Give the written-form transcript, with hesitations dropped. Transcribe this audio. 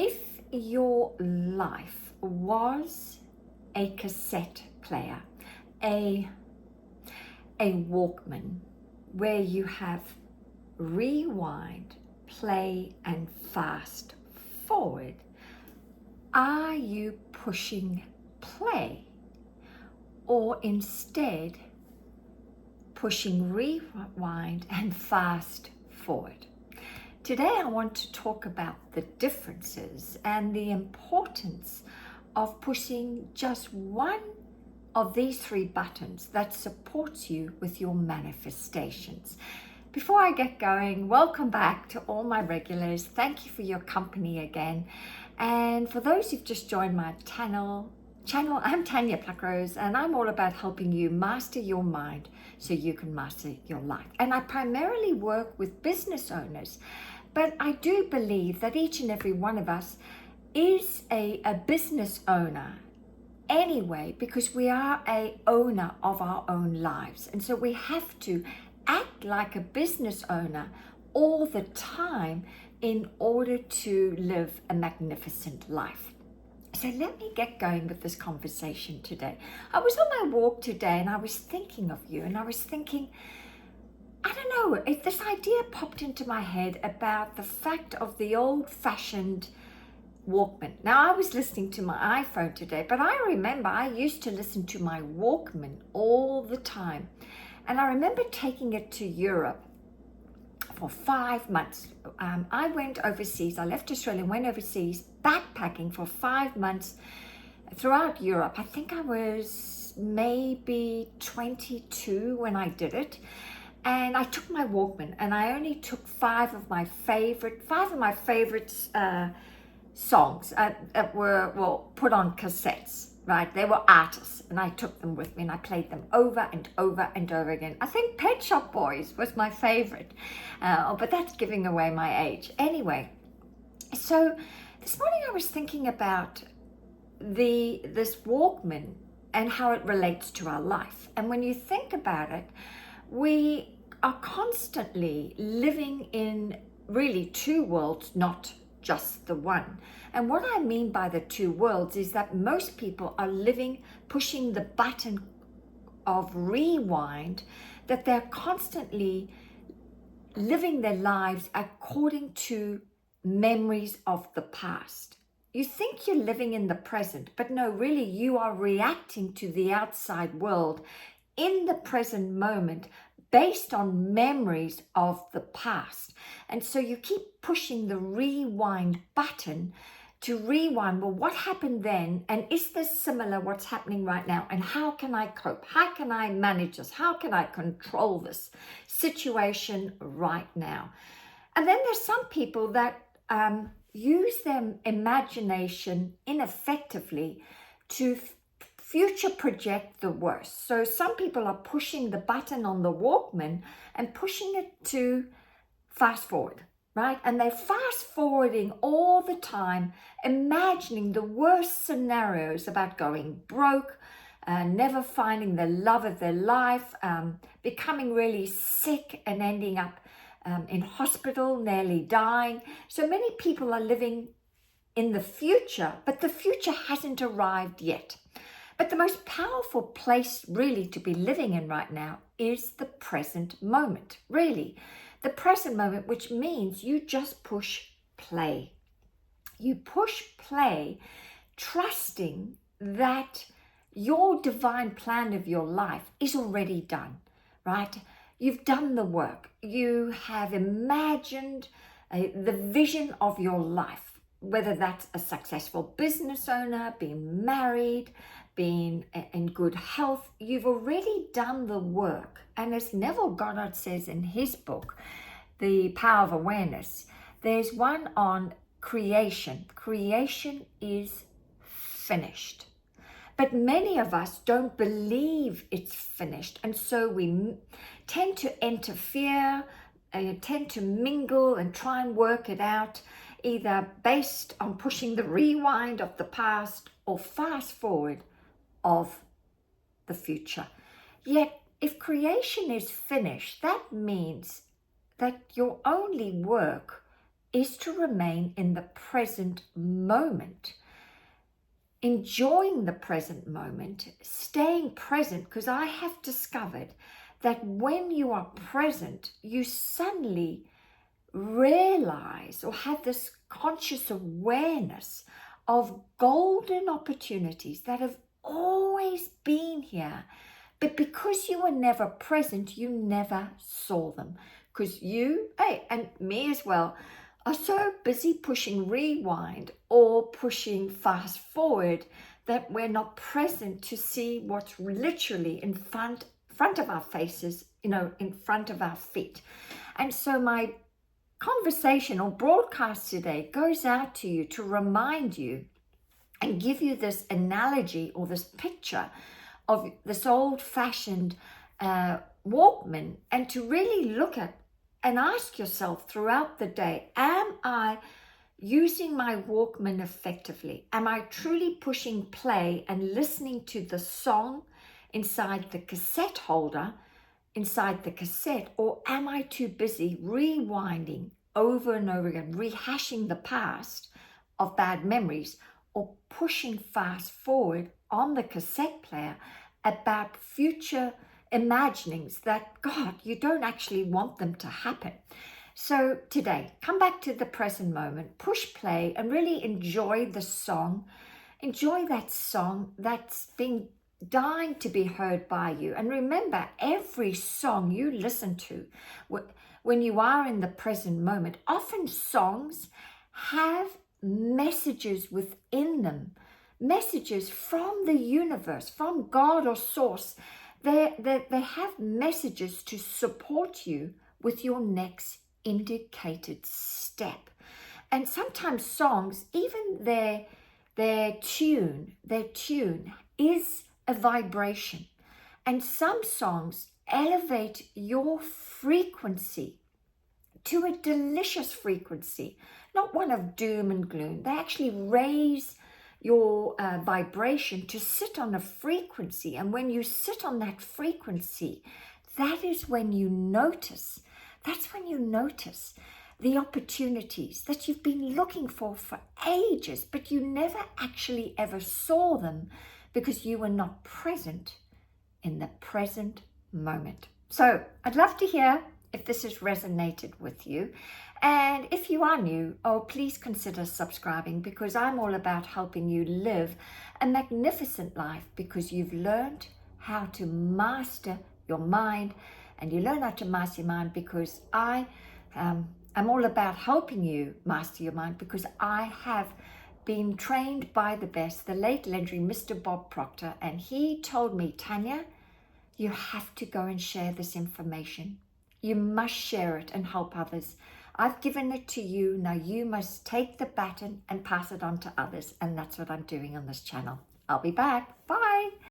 If your life was a cassette player, a Walkman, where you have rewind, play, and fast forward, are you pushing play or instead pushing rewind and fast forward? Today I want to talk about the differences and the importance of pushing just one of these three buttons that supports you with your manifestations. Before I get going, welcome back to all my regulars. Thank you for your company again. And for those who've just joined my channel, I'm Tanya Pluckrose, and I'm all about helping you master your mind so you can master your life. And I primarily work with business owners, but I do believe that each and every one of us is a business owner anyway, because we are a owner of our own lives. And so we have to act like a business owner all the time in order to live a magnificent life. So let me get going with this conversation today. I was on my walk today and I was thinking of you, and I was thinking, I don't know, this idea popped into my head about the fact of the old-fashioned Walkman. Now, I was listening to my iPhone today, but I remember I used to listen to my Walkman all the time. And I remember taking it to Europe for 5 months. I went overseas. I left Australia and went overseas backpacking for 5 months throughout Europe. I think I was maybe 22 when I did it. And I took my Walkman, and I only took five of my favorite songs that were, well, put on cassettes, right? They were artists, and I took them with me and I played them over and over and over again. I think Pet Shop Boys was my favorite, but that's giving away my age. Anyway, so this morning I was thinking about this Walkman and how it relates to our life. And when you think about it, we are constantly living in really two worlds, not just the one. And what I mean by the two worlds is that most people are pushing the button of rewind, that they're constantly living their lives according to memories of the past. You think you're living in the present, but no, really you are reacting to the outside world in the present moment based on memories of the past. And so you keep pushing the rewind button to rewind. Well, what happened then? And is this similar what's happening right now? And how can I cope? How can I manage this? How can I control this situation right now? And then there's some people that use their imagination ineffectively to future project the worst. So some people are pushing the button on the Walkman and pushing it to fast forward, right? And they're fast forwarding all the time, imagining the worst scenarios about going broke, never finding the love of their life, becoming really sick and ending up in hospital, nearly dying. So many people are living in the future, but the future hasn't arrived yet. But the most powerful place really to be living in right now is the present moment, really. The present moment, which means you just push play. You push play, trusting that your divine plan of your life is already done, right? You've done the work. You have imagined the vision of your life, whether that's a successful business owner, being married, being in good health. You've already done the work. And as Neville Goddard says in his book, The Power of Awareness, there's one on creation. Creation is finished. But many of us don't believe it's finished. And so we tend to interfere, tend to mingle and try and work it out, either based on pushing the rewind of the past or fast forward of the future. Yet, if creation is finished, that means that your only work is to remain in the present moment, enjoying the present moment, staying present, because I have discovered that when you are present, you suddenly realize or have this conscious awareness of golden opportunities that have always been here. But because you were never present, you never saw them. Because you, hey, and me as well, are so busy pushing rewind or pushing fast forward that we're not present to see what's literally in front of our faces, in front of our feet. And so my conversation or broadcast today goes out to you to remind you and give you this analogy or this picture of this old-fashioned Walkman, and to really look at and ask yourself throughout the day, am I using my Walkman effectively? Am I truly pushing play and listening to the song inside the cassette holder, inside the cassette, or am I too busy rewinding over and over again, rehashing the past of bad memories, or pushing fast forward on the cassette player about future imaginings that, God, you don't actually want them to happen? So today, come back to the present moment, push play, and really enjoy the song. Enjoy that song that's been dying to be heard by you. And remember, every song you listen to when you are in the present moment, often songs have messages within them, messages from the universe, from God or source. They have messages to support you with your next indicated step. And sometimes songs, even their tune is a vibration. And some songs elevate your frequency to a delicious frequency, not one of doom and gloom. They actually raise your vibration to sit on a frequency. And when you sit on that frequency, that is when you notice. That's when you notice the opportunities that you've been looking for ages, but you never actually ever saw them because you were not present in the present moment. So I'd love to hear if this has resonated with you. And if you are new, please consider subscribing, because I'm all about helping you live a magnificent life, because you've learned how to master your mind, and you learn how to master your mind because I'm all about helping you master your mind, because I have been trained by the best, the late legendary Mr. Bob Proctor, and he told me, Tanya, you have to go and share this information. You must share it and help others. I've given it to you. Now you must take the baton and pass it on to others. And that's what I'm doing on this channel. I'll be back. Bye.